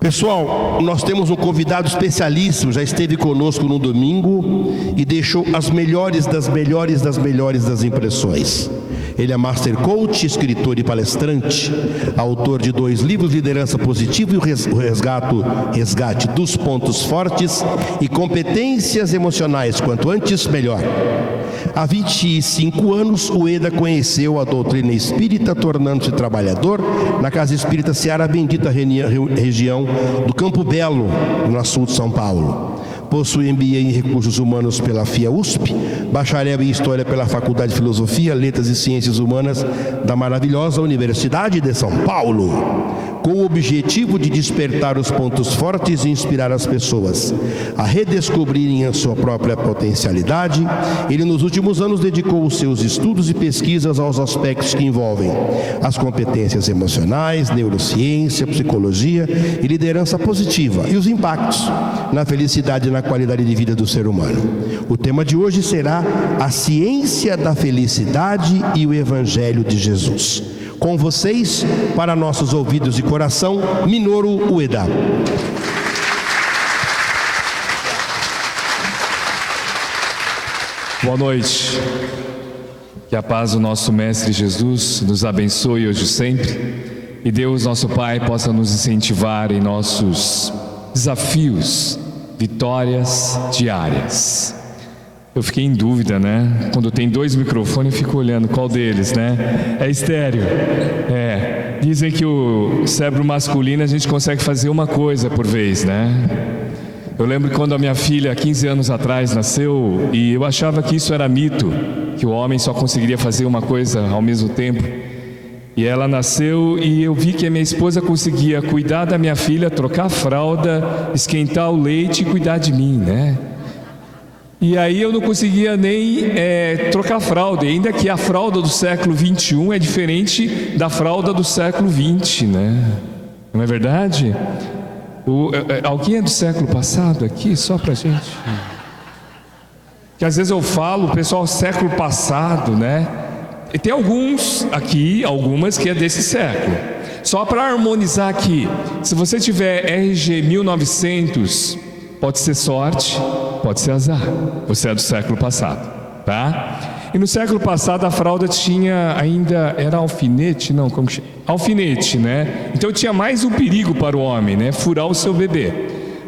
Pessoal, nós temos um convidado especialíssimo, já esteve conosco no domingo e deixou as melhores das impressões. Ele é Master Coach, escritor e palestrante, autor de 2 livros, Liderança Positiva e o Resgate dos Pontos Fortes e Competências Emocionais, quanto antes, melhor. Há 25 anos, o Ueda conheceu a doutrina espírita, tornando-se trabalhador na Casa Espírita Seara Bendita, região do Campo Belo, no sul de São Paulo. Possui MBA em Recursos Humanos pela FIA USP, bacharel em História pela Faculdade de Filosofia, Letras e Ciências Humanas da maravilhosa Universidade de São Paulo, com o objetivo de despertar os pontos fortes e inspirar as pessoas a redescobrirem a sua própria potencialidade. Ele, nos últimos anos, dedicou os seus estudos e pesquisas aos aspectos que envolvem as competências emocionais, neurociência, psicologia e liderança positiva e os impactos na felicidade e na qualidade de vida do ser humano. O tema de hoje será a ciência da felicidade e o Evangelho de Jesus. Com vocês, para nossos ouvidos e coração, Minoru Ueda. Boa noite. Que a paz do nosso Mestre Jesus nos abençoe hoje e sempre. E Deus, nosso Pai, possa nos incentivar em nossos desafios, vitórias diárias. Eu fiquei em dúvida, né? Quando tem 2 microfones, eu fico olhando qual deles, né? É estéreo. Dizem que o cérebro masculino a gente consegue fazer uma coisa por vez, né? Eu lembro quando a minha filha, 15 anos atrás, nasceu, e eu achava que isso era mito, que o homem só conseguiria fazer uma coisa ao mesmo tempo. E ela nasceu e eu vi que a minha esposa conseguia cuidar da minha filha, trocar a fralda, esquentar o leite e cuidar de mim, né? E aí eu não conseguia nem trocar a fralda, ainda que a fralda do século XXI é diferente da fralda do século XX, né? Não é verdade? Alguém é do século passado aqui, só pra gente? Que às vezes eu falo, o pessoal, século passado, né? E tem algumas que é desse século. Só para harmonizar aqui, se você tiver RG 1900, pode ser sorte, pode ser azar. Você é do século passado, tá? E no século passado a fralda tinha ainda, era alfinete? Não, como que chama? Alfinete, né? Então tinha mais um perigo para o homem, né? Furar o seu bebê.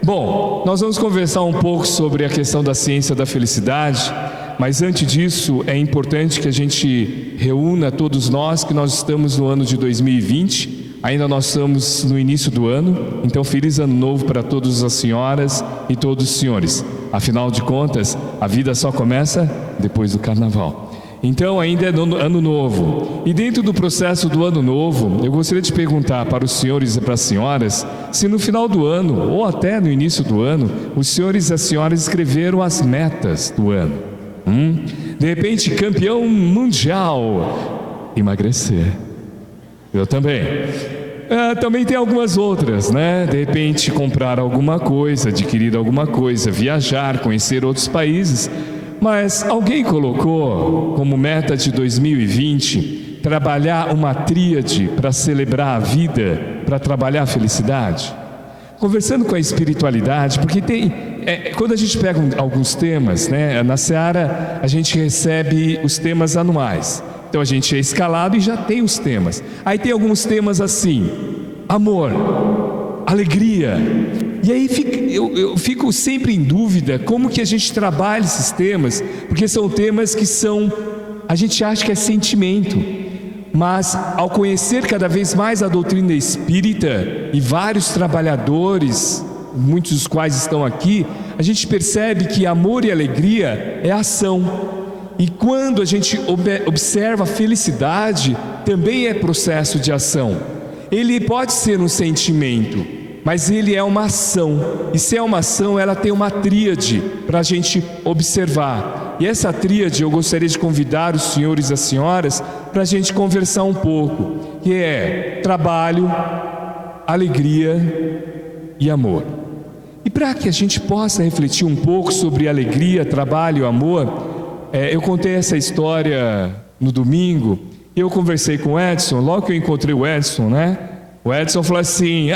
Bom, nós vamos conversar um pouco sobre a questão da ciência da felicidade, mas antes disso é importante que a gente reúna todos nós, que nós estamos no ano de 2020, ainda nós estamos no início do ano, então feliz ano novo para todas as senhoras e todos os senhores. Afinal de contas, a vida só começa depois do carnaval. Então ainda é ano novo. E dentro do processo do ano novo, eu gostaria de perguntar para os senhores e para as senhoras, se no final do ano, ou até no início do ano, os senhores e as senhoras escreveram as metas do ano. De repente, campeão mundial, emagrecer. Eu também. Também tem algumas outras, né? De repente, comprar alguma coisa, adquirir alguma coisa, viajar, conhecer outros países. Mas alguém colocou como meta de 2020 trabalhar uma tríade para celebrar a vida, para trabalhar a felicidade? Conversando com a espiritualidade, porque quando a gente pega alguns temas, né? Na Seara a gente recebe os temas anuais. Então a gente é escalado e já tem os temas. Aí tem alguns temas assim: amor, alegria. E aí eu fico sempre em dúvida como que a gente trabalha esses temas, porque são temas que a gente acha que é sentimento, mas ao conhecer cada vez mais a doutrina espírita e vários trabalhadores, muitos dos quais estão aqui, a gente percebe que amor e alegria é ação. E quando a gente observa a felicidade, também é processo de ação. Ele pode ser um sentimento, mas ele é uma ação. E se é uma ação, ela tem uma tríade para a gente observar. E essa tríade eu gostaria de convidar os senhores e as senhoras para a gente conversar um pouco, que é trabalho, alegria e amor. E para que a gente possa refletir um pouco sobre alegria, trabalho e amor, eu contei essa história no domingo. Eu conversei com o Edson, logo que eu encontrei o Edson, né? O Edson falou assim,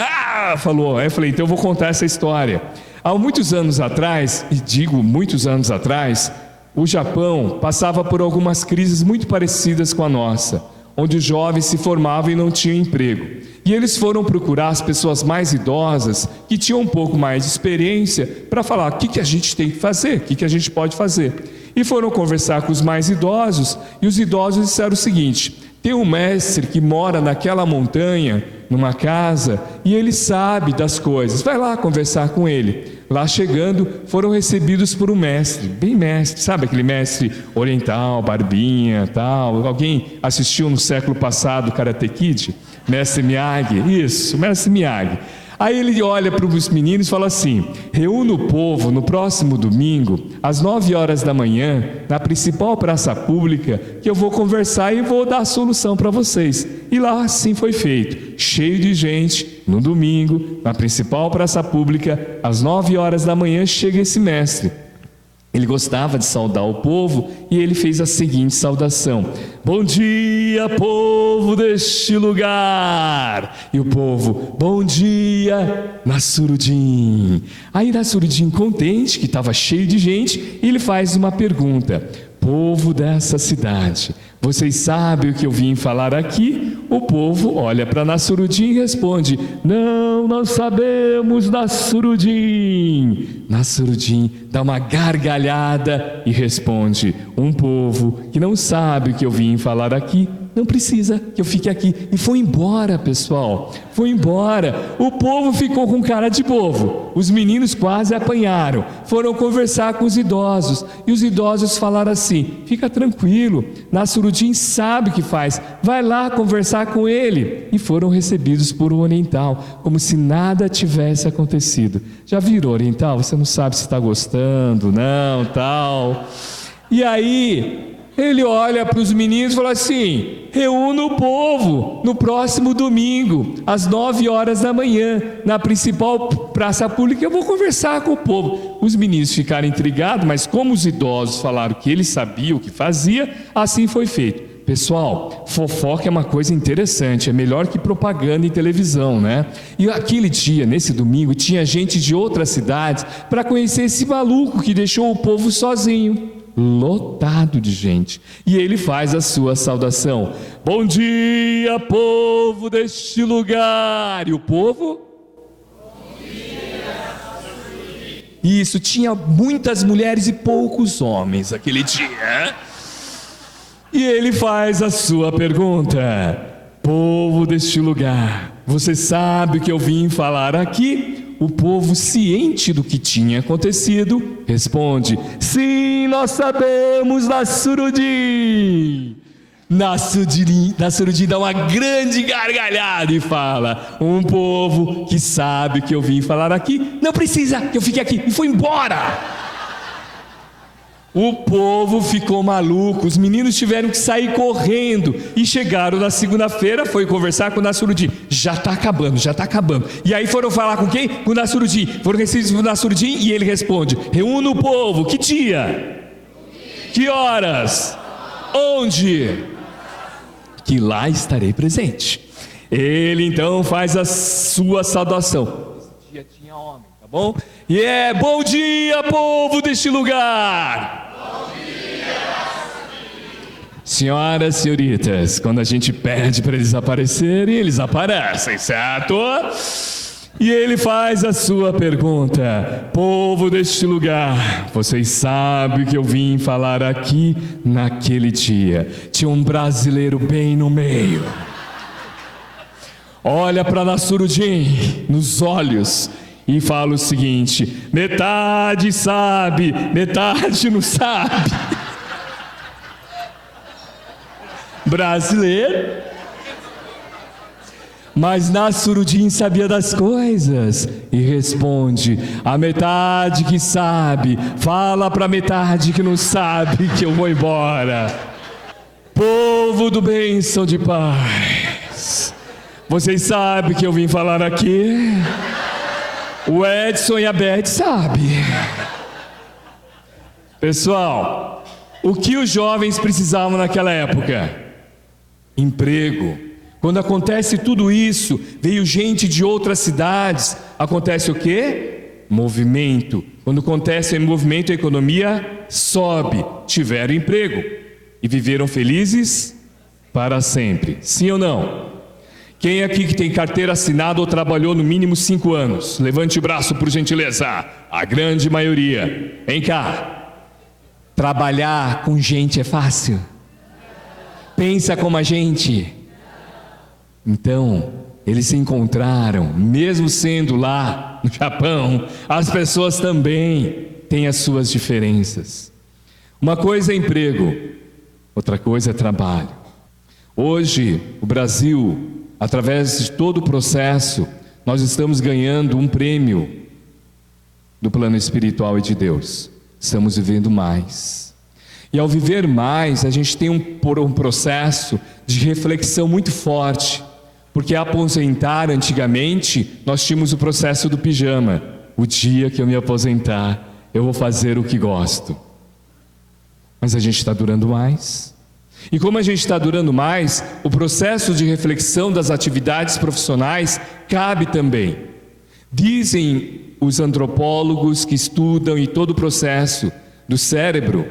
falou. Aí eu falei, então eu vou contar essa história. Há muitos anos atrás, e digo muitos anos atrás, o Japão passava por algumas crises muito parecidas com a nossa, onde os jovens se formavam e não tinham emprego. E eles foram procurar as pessoas mais idosas, que tinham um pouco mais de experiência, para falar o que a gente tem que fazer, o que a gente pode fazer. E foram conversar com os mais idosos, e os idosos disseram o seguinte: tem um mestre que mora naquela montanha, numa casa, e ele sabe das coisas, vai lá conversar com ele. Lá chegando, foram recebidos por um mestre, bem mestre, sabe aquele mestre oriental, barbinha, tal. Alguém assistiu no século passado Karate Kid? Mestre Miyagi, isso, mestre Miyagi. Aí ele olha para os meninos e fala assim: reúna o povo no próximo domingo, às 9 horas da manhã, na principal praça pública, que eu vou conversar e vou dar a solução para vocês. E lá assim foi feito, cheio de gente, no domingo, na principal praça pública, às 9 horas da manhã, chega esse mestre. Ele gostava de saudar o povo e ele fez a seguinte saudação: bom dia, povo deste lugar. E o povo: bom dia, Nasruddin. Aí Nasruddin, contente que estava cheio de gente, ele faz uma pergunta: povo dessa cidade, vocês sabem o que eu vim falar aqui? O povo olha para Nasruddin e responde: não sabemos, Nasruddin. Nasruddin dá uma gargalhada e responde: um povo que não sabe o que eu vim falar aqui, não precisa que eu fique aqui. E foi embora, pessoal, foi embora. O povo ficou com cara de bobo. Os meninos quase apanharam. Foram conversar com os idosos, e os idosos falaram assim: fica tranquilo, Nasruddin sabe o que faz, vai lá conversar com ele. E foram recebidos por um oriental, como se nada tivesse acontecido. Já virou oriental? Você não sabe se está gostando, não, tal. E aí ele olha para os meninos e fala assim: reúna o povo no próximo domingo, às 9 horas da manhã, na principal praça pública, eu vou conversar com o povo. Os meninos ficaram intrigados, mas como os idosos falaram que ele sabia o que fazia, assim foi feito. Pessoal, fofoca é uma coisa interessante, é melhor que propaganda em televisão, né? E aquele dia, nesse domingo, tinha gente de outras cidades para conhecer esse maluco que deixou o povo sozinho. Lotado de gente. E ele faz a sua saudação: bom dia, povo deste lugar. E o povo? Bom dia. Isso, tinha muitas mulheres e poucos homens aquele dia. E ele faz a sua pergunta: povo deste lugar, você sabe o que eu vim falar aqui? O povo, ciente do que tinha acontecido, responde: sim, nós sabemos, Nasruddin. Nasruddin dá uma grande gargalhada e fala: um povo que sabe o que eu vim falar aqui, não precisa que eu fique aqui. E foi embora. O povo ficou maluco, os meninos tiveram que sair correndo e chegaram na segunda-feira, foi conversar com o Nasruddin. Já está acabando. E aí foram falar com quem? Com o Nasruddin. Foram recebidos por Nasruddin e ele responde: reúna o povo. Que dia? Que horas? Onde? Que lá estarei presente. Ele então faz a sua saudação. Esse dia tinha homem, tá bom? E bom dia, povo deste lugar. Senhoras, senhoritas, quando a gente pede para eles aparecerem, eles aparecem, certo? E ele faz a sua pergunta: povo deste lugar, vocês sabem o que eu vim falar aqui naquele dia? Tinha um brasileiro bem no meio. Olha para Nasruddin nos olhos e fala o seguinte: metade sabe, metade não sabe. Brasileiro. Mas Nasruddin sabia das coisas e responde: a metade que sabe, fala para a metade que não sabe que eu vou embora. Povo do bênção de paz, vocês sabem que eu vim falar aqui? O Edson e a Beth sabem. Pessoal, o que os jovens precisavam naquela época? Emprego. Quando acontece tudo isso, veio gente de outras cidades, acontece o quê? Movimento. Quando acontece movimento, a economia sobe, tiveram emprego e viveram felizes para sempre. Sim ou não? Quem aqui que tem carteira assinada ou trabalhou no mínimo 5 anos? Levante o braço, por gentileza. A grande maioria. Vem cá. Trabalhar com gente é fácil? Pensa como a gente. Então, eles se encontraram, mesmo sendo lá no Japão, as pessoas também têm as suas diferenças. Uma coisa é emprego, outra coisa é trabalho. Hoje, o Brasil, através de todo o processo, nós estamos ganhando um prêmio do plano espiritual e de Deus. Estamos vivendo mais. E ao viver mais, a gente tem um processo de reflexão muito forte. Porque aposentar antigamente, nós tínhamos o processo do pijama. O dia que eu me aposentar, eu vou fazer o que gosto. Mas a gente está durando mais. E como a gente está durando mais, o processo de reflexão das atividades profissionais cabe também. Dizem os antropólogos que estudam e todo o processo do cérebro,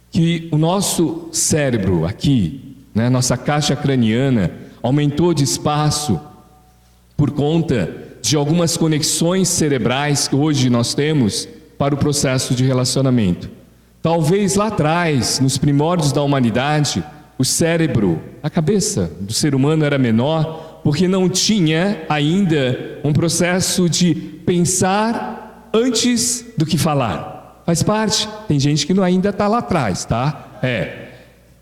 que o nosso cérebro aqui, né, nossa caixa craniana, aumentou de espaço por conta de algumas conexões cerebrais que hoje nós temos para o processo de relacionamento. Talvez lá atrás, nos primórdios da humanidade, o cérebro, a cabeça do ser humano era menor, porque não tinha ainda um processo de pensar antes do que falar. Faz parte, tem gente que ainda está lá atrás, tá?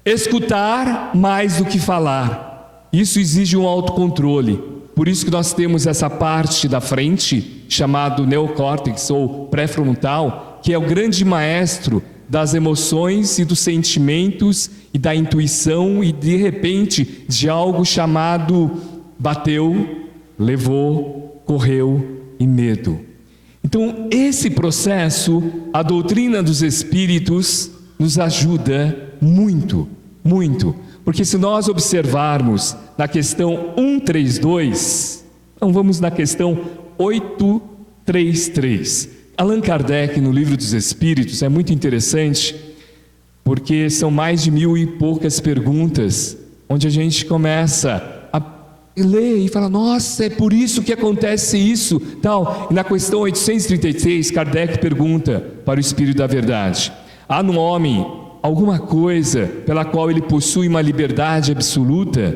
Escutar mais do que falar. Isso exige um autocontrole. Por isso que nós temos essa parte da frente, chamado neocórtex ou pré-frontal, que é o grande maestro das emoções e dos sentimentos e da intuição e de repente de algo chamado bateu, levou, correu e medo. Então esse processo, a doutrina dos espíritos nos ajuda muito, muito. Porque se nós observarmos na questão 132, então vamos na questão 833. Allan Kardec, no Livro dos Espíritos, é muito interessante, porque são mais de 1000 e poucas perguntas, onde a gente começa a ler e fala, nossa, é por isso que acontece isso, tal. E na questão 836, Kardec pergunta para o Espírito da Verdade, há no homem alguma coisa pela qual ele possui uma liberdade absoluta?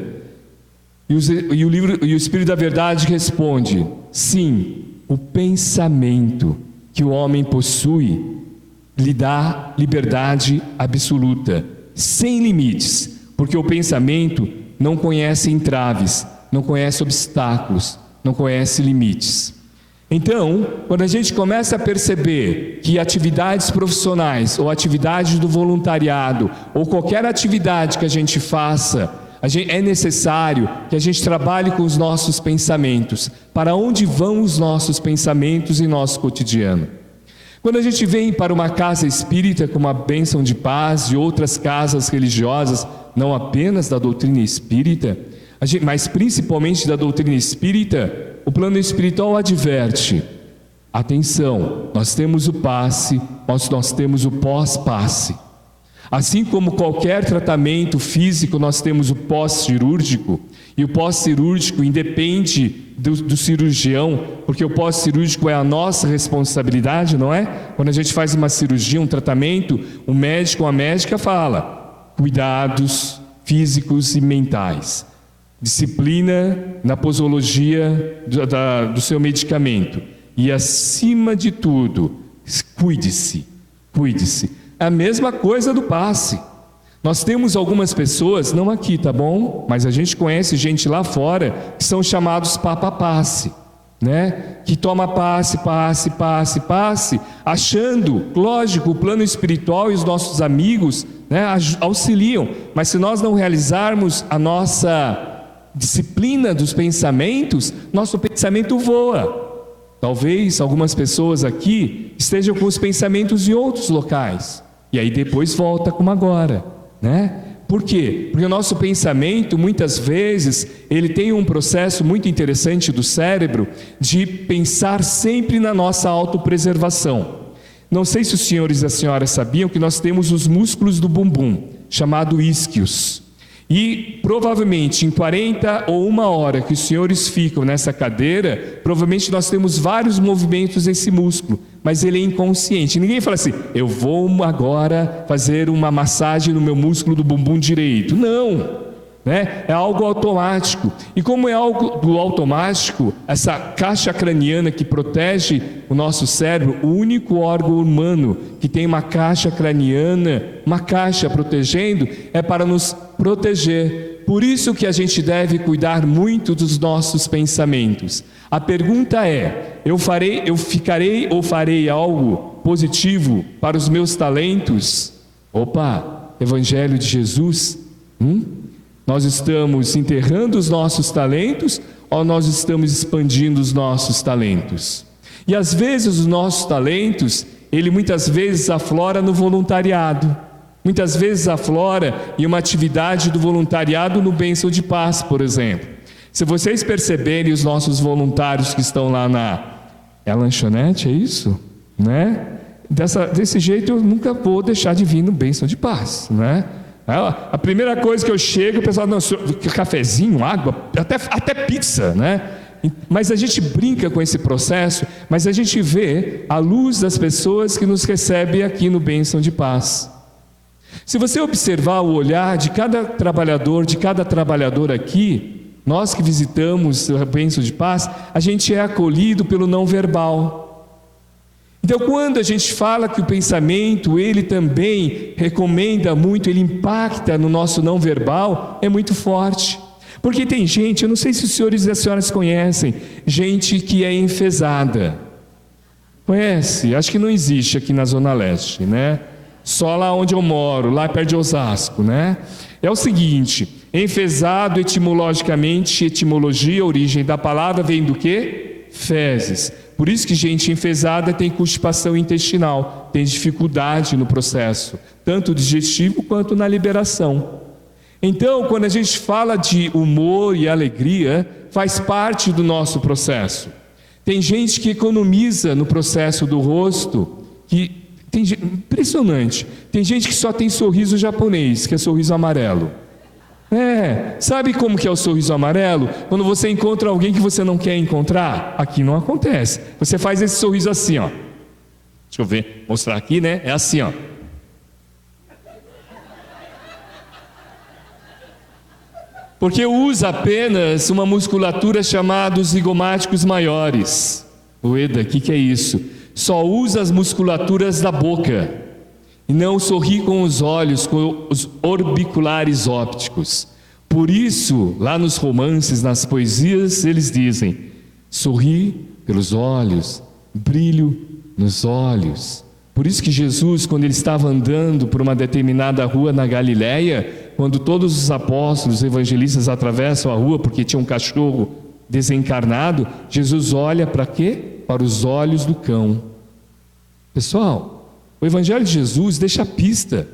E o Espírito da Verdade responde, sim, o pensamento que o homem possui lhe dá liberdade absoluta, sem limites, porque o pensamento não conhece entraves, não conhece obstáculos, não conhece limites. Então, quando a gente começa a perceber que atividades profissionais, ou atividade do voluntariado, ou qualquer atividade que a gente faça, é necessário que a gente trabalhe com os nossos pensamentos. Para onde vão os nossos pensamentos em nosso cotidiano? Quando a gente vem para uma casa espírita, como a Bênção de Paz e outras casas religiosas, não apenas da doutrina espírita, mas principalmente da doutrina espírita, o plano espiritual adverte, atenção, nós temos o passe, nós temos o pós-passe. Assim como qualquer tratamento físico, nós temos o pós-cirúrgico, e o pós-cirúrgico independe do cirurgião, porque o pós-cirúrgico é a nossa responsabilidade, não é? Quando a gente faz uma cirurgia, um tratamento, o médico ou a médica fala, cuidados físicos e mentais. Disciplina na posologia do seu medicamento. E acima de tudo, cuide-se, cuide-se. É a mesma coisa do passe. Nós temos algumas pessoas, não aqui, tá bom? Mas a gente conhece gente lá fora que são chamados papa-passe, né? Que toma passe, achando, lógico, o plano espiritual e os nossos amigos, né, auxiliam. Mas se nós não realizarmos a nossa disciplina dos pensamentos, nosso pensamento voa. Talvez algumas pessoas aqui estejam com os pensamentos em outros locais, e aí depois volta como agora, né? Por quê? Porque o nosso pensamento, muitas vezes, ele tem um processo muito interessante do cérebro de pensar sempre na nossa autopreservação. Não sei se os senhores e as senhoras sabiam que nós temos os músculos do bumbum, chamado isquios. E provavelmente em 40 ou 1 hora que os senhores ficam nessa cadeira, provavelmente nós temos vários movimentos desse músculo, mas ele é inconsciente. Ninguém fala assim, eu vou agora fazer uma massagem no meu músculo do bumbum direito. Não, né? É algo automático. E como é algo do automático, essa caixa craniana que protege o nosso cérebro, o único órgão humano que tem uma caixa craniana, uma caixa protegendo, é para nos proteger. Por isso que a gente deve cuidar muito dos nossos pensamentos. A pergunta é, eu ficarei ou farei algo positivo para os meus talentos? Opa, Evangelho de Jesus, Nós estamos enterrando os nossos talentos ou nós estamos expandindo os nossos talentos? E às vezes os nossos talentos, ele muitas vezes aflora no voluntariado. Muitas vezes aflora em uma atividade do voluntariado no Bênção de Paz, por exemplo. Se vocês perceberem os nossos voluntários que estão lá é a lanchonete, é isso? Né? Desse jeito eu nunca vou deixar de vir no Bênção de Paz, né? A primeira coisa que eu chego, o pessoal, não, cafezinho, água, até pizza, né? Mas a gente brinca com esse processo, mas a gente vê a luz das pessoas que nos recebem aqui no Bênção de Paz. Se você observar o olhar de cada trabalhador aqui, nós que visitamos o Bênção de Paz, a gente é acolhido pelo não verbal. Então, quando a gente fala que o pensamento, ele também recomenda muito, ele impacta no nosso não verbal, é muito forte. Porque tem gente, eu não sei se os senhores e as senhoras conhecem, gente que é enfesada. Conhece? Acho que não existe aqui na Zona Leste, né? Só lá onde eu moro, lá perto de Osasco, né? É o seguinte, enfesado etimologicamente, etimologia, origem da palavra vem do quê? Fezes. Por isso que gente enfesada tem constipação intestinal, tem dificuldade no processo, tanto digestivo quanto na liberação. Então, quando a gente fala de humor e alegria, faz parte do nosso processo. Tem gente que economiza no processo do rosto, impressionante. Tem gente que só tem sorriso japonês, que é sorriso amarelo. Sabe como que é o sorriso amarelo? Quando você encontra alguém que você não quer encontrar, aqui não acontece. Você faz esse sorriso assim, ó. Deixa eu ver, mostrar aqui, né? É assim, ó. Porque usa apenas uma musculatura chamada os zigomáticos maiores. Ueda, o que é isso? Só usa as musculaturas da boca. E não sorri com os olhos, com os orbiculares ópticos. Por isso, lá nos romances, nas poesias, eles dizem: sorri pelos olhos, brilho nos olhos. Por isso que Jesus, quando ele estava andando por uma determinada rua na Galileia, quando todos os apóstolos, os evangelistas atravessam a rua porque tinha um cachorro desencarnado, Jesus olha para quê? Para os olhos do cão. Pessoal, o Evangelho de Jesus deixa a pista.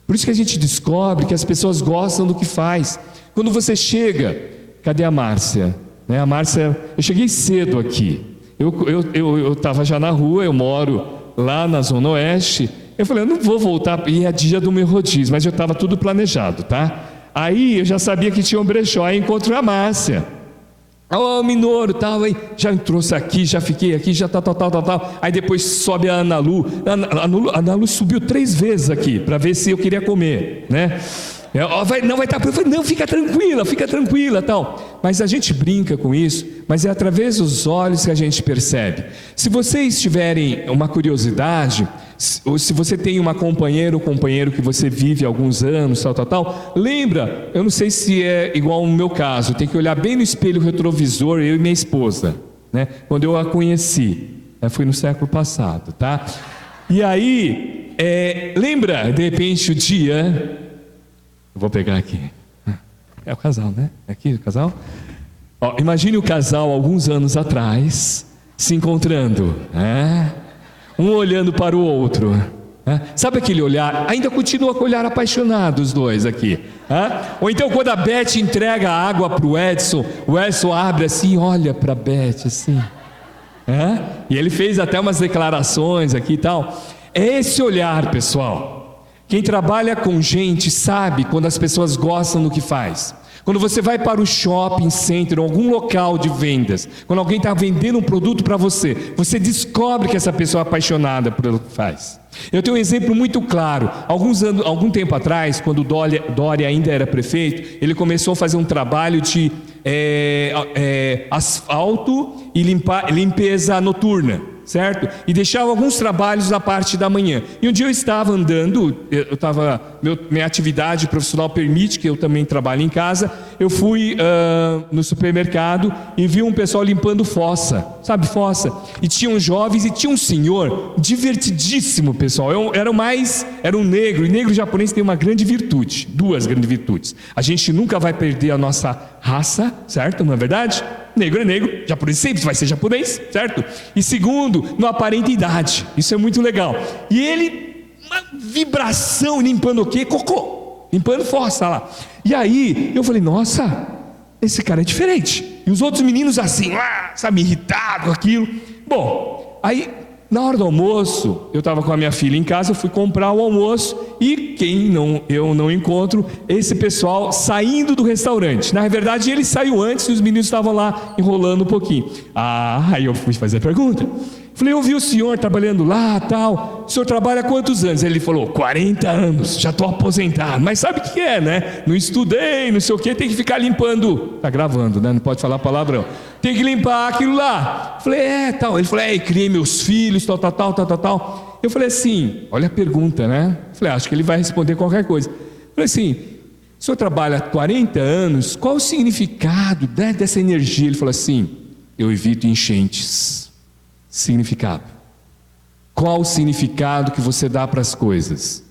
Por isso que a gente descobre que as pessoas gostam do que faz. Quando você chega, cadê a Márcia? Né? A Márcia, eu cheguei cedo aqui. Eu estava já na rua, eu moro lá na Zona Oeste. Eu falei, eu não vou voltar, e é dia do meu rodízio, mas já estava tudo planejado, tá? Aí eu já sabia que tinha um brechó, aí encontrei a Márcia. Minoro, tal, aí já trouxe aqui, já fiquei aqui, já tal. Aí depois sobe a Ana Lu. A Ana Lu subiu 3 vezes aqui para ver se eu queria comer, né? Não vai estar, não, fica tranquila, tal. Mas a gente brinca com isso, mas é através dos olhos que a gente percebe. Se vocês tiverem uma curiosidade, ou se você tem uma companheira ou companheiro que você vive há alguns anos, tal, lembra, eu não sei se é igual no meu caso, tem que olhar bem no espelho retrovisor, eu e minha esposa, né? Quando eu a conheci, foi no século passado, tá? E aí, lembra, de repente, o dia... Eu vou pegar aqui. É o casal, né? É aqui o casal? Imagine o casal, alguns anos atrás, se encontrando, né? Um olhando para o outro, né? Sabe aquele olhar? Ainda continua com o olhar apaixonado, os dois aqui. Ou então quando a Beth entrega a água para o Edson abre assim e olha para a Beth assim. E ele fez até umas declarações aqui e tal. É esse olhar, pessoal. Quem trabalha com gente sabe quando as pessoas gostam do que faz. Quando você vai para o shopping center, ou algum local de vendas, quando alguém está vendendo um produto para você, você descobre que essa pessoa é apaixonada pelo que faz. Eu tenho um exemplo muito claro. Algum tempo atrás, quando Dória ainda era prefeito, ele começou a fazer um trabalho de asfalto e limpeza noturna, certo? E deixava alguns trabalhos na parte da manhã. E um dia eu estava andando, minha atividade profissional permite que eu também trabalhe em casa. Eu fui no supermercado e vi um pessoal limpando fossa, sabe, fossa? E tinha uns jovens e tinha um senhor divertidíssimo, pessoal. Era um negro, e negro japonês tem uma grande virtude, duas grandes virtudes. A gente nunca vai perder a nossa raça, certo? Não é verdade? Negro é negro, japonês sempre vai ser japonês, certo? E segundo, não aparenta idade. Isso é muito legal. E ele, uma vibração, limpando o quê? Cocô, limpando fossa lá. E aí, eu falei, nossa, esse cara é diferente. E os outros meninos assim, sabe, irritados com aquilo. Bom, aí, na hora do almoço, eu estava com a minha filha em casa, eu fui comprar o almoço e eu não encontro esse pessoal saindo do restaurante. Na verdade, ele saiu antes e os meninos estavam lá enrolando um pouquinho. Aí eu fui fazer a pergunta. Falei, eu vi o senhor trabalhando lá, tal. O senhor trabalha há quantos anos? Ele falou, 40 anos, já estou aposentado. Mas sabe o que é, né? Não estudei, não sei o que, tem que ficar limpando. Tá gravando, né? Não pode falar palavrão. Tem que limpar aquilo lá. Falei, tal. Ele falou, criei meus filhos, tal. Eu falei assim, olha a pergunta, né? Falei, acho que ele vai responder qualquer coisa. Falei assim, o senhor trabalha há 40 anos, qual o significado dessa energia? Ele falou assim, eu evito enchentes. Significado. Qual o significado que você dá para as coisas?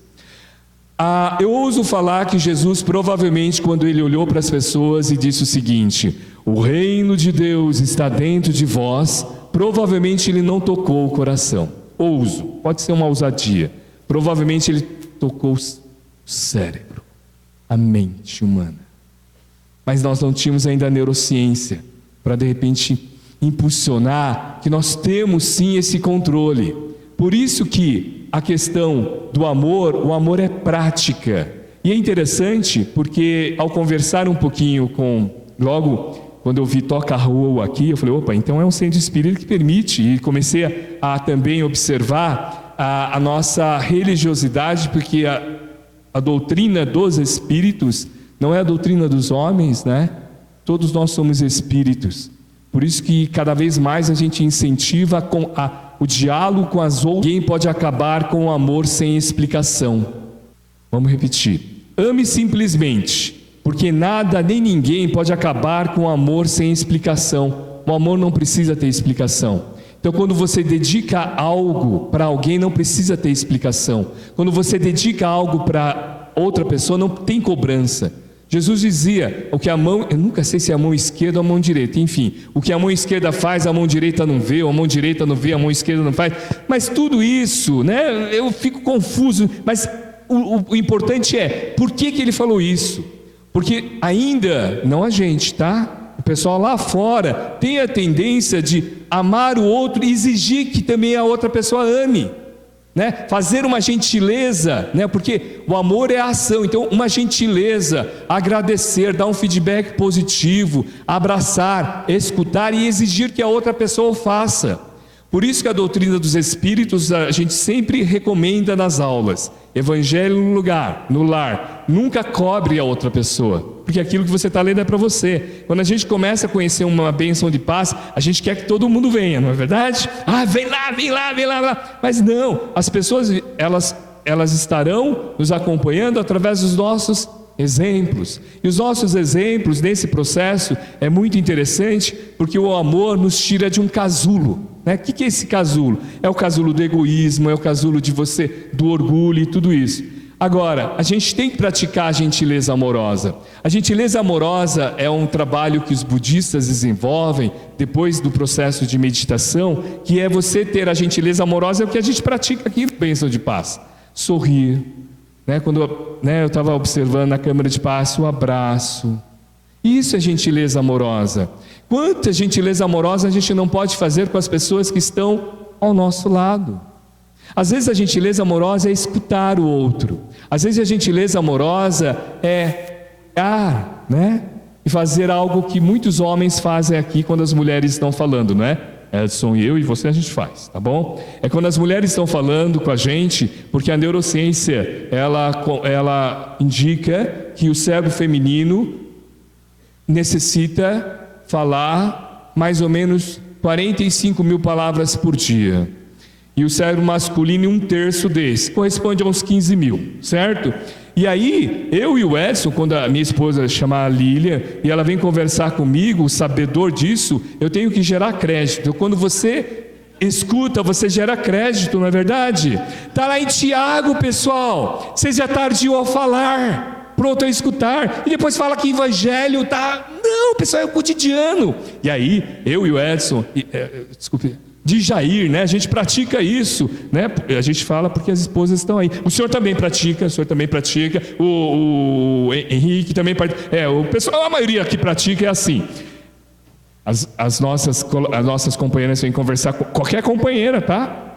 Eu ouso falar que Jesus provavelmente, quando ele olhou para as pessoas e disse o seguinte, o reino de Deus está dentro de vós, provavelmente ele não tocou o coração. Ouso, pode ser uma ousadia. Provavelmente ele tocou o cérebro, a mente humana. Mas nós não tínhamos ainda a neurociência para de repente impulsionar que nós temos sim esse controle. Por isso que a questão do amor, o amor é prática. E é interessante porque ao conversar um pouquinho logo quando eu vi Toca Rua aqui, eu falei, opa, então é um centro espírita que permite. E comecei a também observar a nossa religiosidade, porque a doutrina dos espíritos não é a doutrina dos homens, né? Todos nós somos espíritos. Por isso que cada vez mais a gente incentiva o diálogo com as outras. Ninguém pode acabar com o amor sem explicação. Vamos repetir. Ame simplesmente, porque nada nem ninguém pode acabar com o amor sem explicação. O amor não precisa ter explicação. Então quando você dedica algo para alguém, não precisa ter explicação. Quando você dedica algo para outra pessoa, não tem cobrança. Jesus dizia, o que a mão, eu nunca sei se é a mão esquerda ou a mão direita, enfim, o que a mão esquerda faz, a mão direita não vê, ou a mão direita não vê, a mão esquerda não faz, mas tudo isso, né, eu fico confuso, mas o importante é, por que ele falou isso? Porque ainda, não a gente, tá? O pessoal lá fora tem a tendência de amar o outro e exigir que também a outra pessoa ame. Né? Fazer uma gentileza, né? Porque o amor é a ação, então uma gentileza, agradecer, dar um feedback positivo, abraçar, escutar e exigir que a outra pessoa o faça. Por isso que a doutrina dos espíritos a gente sempre recomenda nas aulas, evangelho no lar, nunca cobre a outra pessoa, porque aquilo que você está lendo é para você. Quando a gente começa a conhecer uma bênção de paz, a gente quer que todo mundo venha, não é verdade? Vem lá, mas não, as pessoas elas estarão nos acompanhando através dos nossos exemplos, e os nossos exemplos nesse processo é muito interessante, porque o amor nos tira de um casulo, né? O que é esse casulo? É o casulo do egoísmo, é o casulo do orgulho e tudo isso. Agora, a gente tem que praticar a gentileza amorosa. A gentileza amorosa é um trabalho que os budistas desenvolvem depois do processo de meditação, que é você ter a gentileza amorosa, é o que a gente pratica aqui no Bênção de Paz. Sorrir, né? Quando, né, eu estava observando na câmara de passe o abraço. Isso é gentileza amorosa. Quanta gentileza amorosa a gente não pode fazer com as pessoas que estão ao nosso lado. Às vezes a gentileza amorosa é escutar o outro. Às vezes a gentileza amorosa é né? E fazer algo que muitos homens fazem aqui quando as mulheres estão falando, não é? Edson, eu e você a gente faz, tá bom? É quando as mulheres estão falando com a gente, porque a neurociência ela indica que o cérebro feminino necessita falar mais ou menos 45 mil palavras por dia. E o cérebro masculino, 1/3 desse, corresponde a uns 15 mil, certo? E aí, eu e o Edson, quando a minha esposa chama a Lília, e ela vem conversar comigo, o sabedor disso, eu tenho que gerar crédito. Quando você escuta, você gera crédito, não é verdade? Está lá em Tiago, pessoal, vocês já tardiam ao falar, pronto a escutar, e depois fala que evangelho tá... Não, pessoal, é o cotidiano. E aí, eu e o Edson, de Jair, né? A gente pratica isso, né? A gente fala porque as esposas estão aí. O senhor também pratica, o Henrique também pratica. O pessoal, a maioria que pratica é assim. As nossas companheiras vêm conversar com qualquer companheira, tá?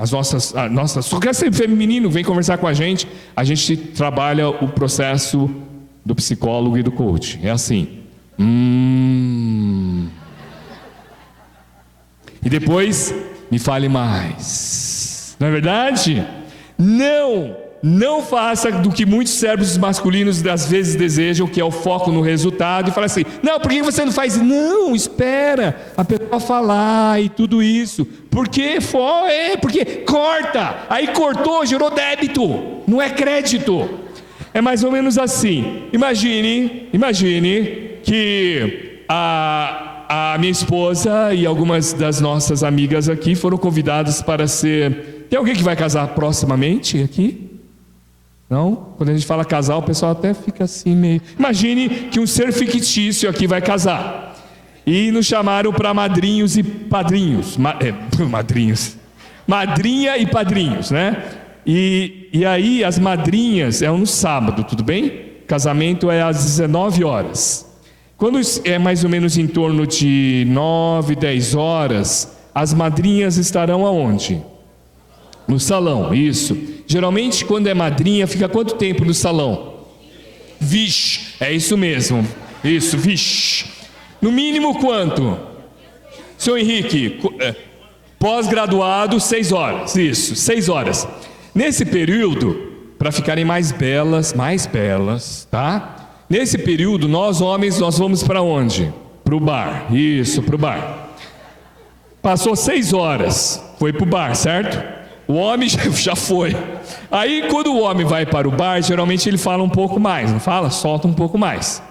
Qualquer ser feminino vem conversar com a gente trabalha o processo do psicólogo e do coach. É assim. E depois me fale mais. Não é verdade? Não faça do que muitos cérebros masculinos às vezes desejam, que é o foco no resultado, e fala assim: não, por que você não faz? Não, espera a pessoa falar e tudo isso. Porque corta. Aí cortou, gerou débito, não é crédito. É mais ou menos assim. Imagine que a minha esposa e algumas das nossas amigas aqui foram convidadas para ser... Tem alguém que vai casar proximamente aqui? Não? Quando a gente fala casal, o pessoal até fica assim meio... Imagine que um ser fictício aqui vai casar. E nos chamaram para madrinhos e padrinhos. Madrinhos. Madrinha e padrinhos, né? E aí as madrinhas é no sábado, tudo bem? Casamento é às 19 horas. Quando é mais ou menos em torno de 9, 10 horas, as madrinhas estarão aonde? No salão, isso. Geralmente quando é madrinha, fica quanto tempo no salão? Vixe, é isso mesmo. Isso, vixe. No mínimo quanto? Seu Henrique, pós-graduado, 6 horas. Isso, 6 horas. Nesse período, para ficarem mais belas, tá? Nesse período, nós homens, nós vamos para onde? Para o bar. Isso, para o bar. Passou 6 horas, foi para o bar, certo? O homem já foi. Aí, quando o homem vai para o bar, geralmente ele fala um pouco mais, não fala? Solta um pouco mais.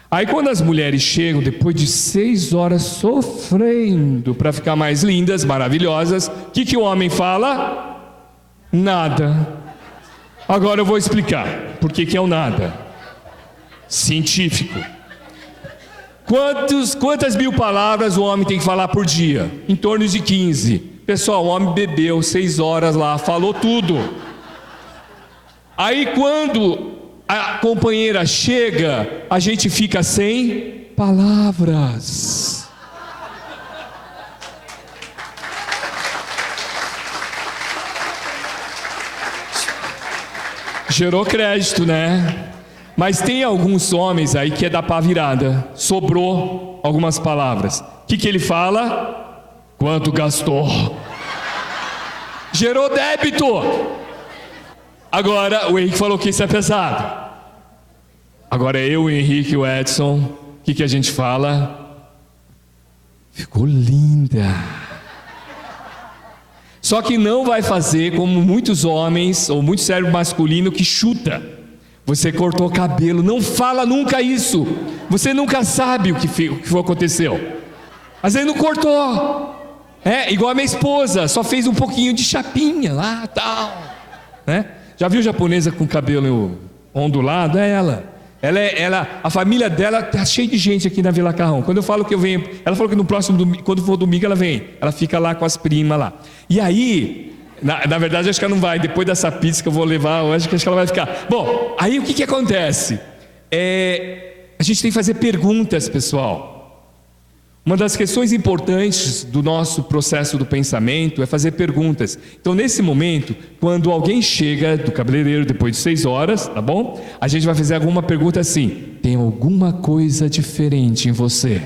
Aí, quando as mulheres chegam, depois de 6 horas sofrendo para ficar mais lindas, maravilhosas, o que o homem fala? Nada. Agora eu vou explicar por que é o nada. Científico. Quantas mil palavras o homem tem que falar por dia? Em torno de 15. Pessoal, o homem bebeu 6 horas lá, falou tudo. Aí quando a companheira chega, a gente fica sem palavras. Gerou crédito, né? Mas tem alguns homens aí que é da pá virada. Sobrou algumas palavras. O que ele fala? Quanto gastou? Gerou débito. Agora o Henrique falou que isso é pesado. Agora eu, o Henrique e o Edson, o que a gente fala? Ficou linda. Só que não vai fazer como muitos homens ou muito cérebro masculino que chuta. Você cortou o cabelo, não fala nunca isso. Você nunca sabe o que aconteceu. Às vezes não cortou. Igual a minha esposa, só fez um pouquinho de chapinha lá, tal. Né? Já viu japonesa com cabelo ondulado? É ela. A família dela tá cheia de gente aqui na Vila Carrão. Quando eu falo que eu venho, ela falou que no próximo domingo, quando for domingo ela vem. Ela fica lá com as primas lá. E aí, Na verdade, acho que ela não vai. Depois dessa pizza que eu vou levar, eu acho que ela vai ficar. Bom, aí o que acontece? A gente tem que fazer perguntas, pessoal. Uma das questões importantes do nosso processo do pensamento é fazer perguntas. Então, nesse momento, quando alguém chega do cabeleireiro depois de 6 horas, tá bom? A gente vai fazer alguma pergunta assim: tem alguma coisa diferente em você?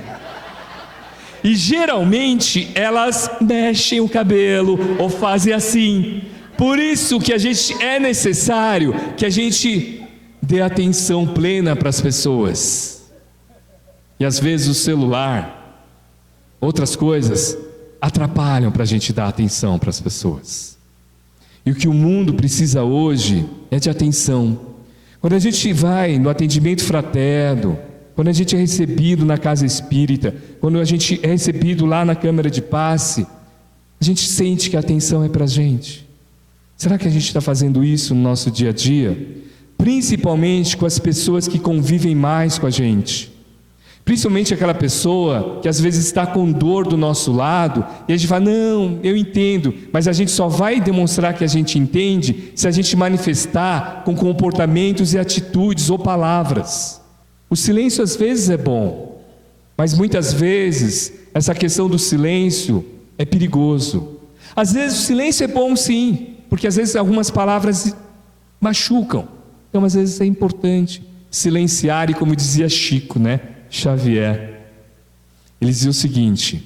E geralmente elas mexem o cabelo ou fazem assim. Por isso que é necessário que a gente dê atenção plena para as pessoas. E às vezes o celular, outras coisas, atrapalham para a gente dar atenção para as pessoas. E o que o mundo precisa hoje é de atenção. Quando a gente vai no atendimento fraterno, quando a gente é recebido na casa espírita, quando a gente é recebido lá na câmara de passe, a gente sente que a atenção é para a gente. Será que a gente está fazendo isso no nosso dia a dia? Principalmente com as pessoas que convivem mais com a gente. Principalmente aquela pessoa que às vezes está com dor do nosso lado, e a gente fala, não, eu entendo, mas a gente só vai demonstrar que a gente entende se a gente manifestar com comportamentos e atitudes ou palavras. O silêncio às vezes é bom, mas muitas vezes essa questão do silêncio é perigoso. Às vezes o silêncio é bom sim, porque às vezes algumas palavras machucam. Então às vezes é importante silenciar, e como dizia Chico, Xavier, ele dizia o seguinte: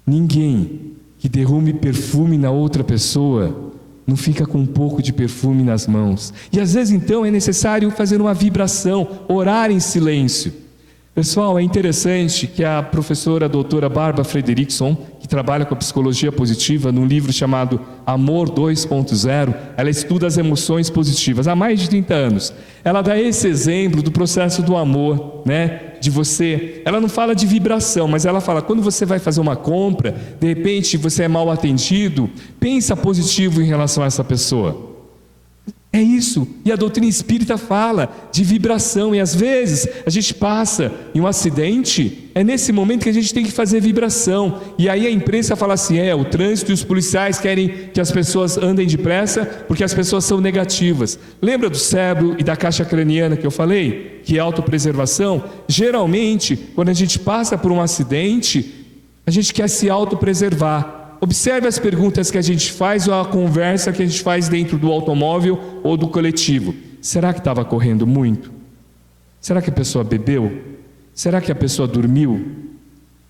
ninguém que derrame perfume na outra pessoa não fica com um pouco de perfume nas mãos. E às vezes então é necessário fazer uma vibração, orar em silêncio. Pessoal, é interessante que a professora a doutora Barbara Fredrickson, que trabalha com a psicologia positiva, num livro chamado Amor 2.0, ela estuda as emoções positivas há mais de 30 anos. Ela dá esse exemplo do processo do amor, de você. Ela não fala de vibração, mas ela fala, quando você vai fazer uma compra, de repente você é mal atendido, pensa positivo em relação a essa pessoa. É isso, e a doutrina espírita fala de vibração, e às vezes a gente passa em um acidente, é nesse momento que a gente tem que fazer vibração, e aí a imprensa fala assim, o trânsito e os policiais querem que as pessoas andem depressa, porque as pessoas são negativas. Lembra do cérebro e da caixa craniana que eu falei? Que é autopreservação? Geralmente, quando a gente passa por um acidente, a gente quer se autopreservar. Observe as perguntas que a gente faz ou a conversa que a gente faz dentro do automóvel ou do coletivo. Será que estava correndo muito? Será que a pessoa bebeu? Será que a pessoa dormiu?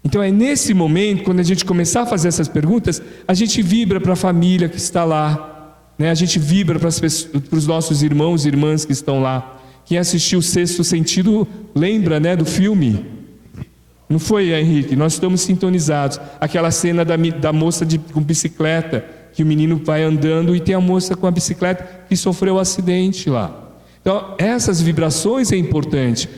Então é nesse momento, quando a gente começar a fazer essas perguntas, a gente vibra para a família que está lá, A gente vibra para os nossos irmãos e irmãs que estão lá. Quem assistiu o Sexto Sentido lembra, do filme. Não foi, Henrique? Nós estamos sintonizados. Aquela cena da moça com bicicleta, que o menino vai andando e tem a moça com a bicicleta que sofreu um acidente lá. Então, essas vibrações é importante.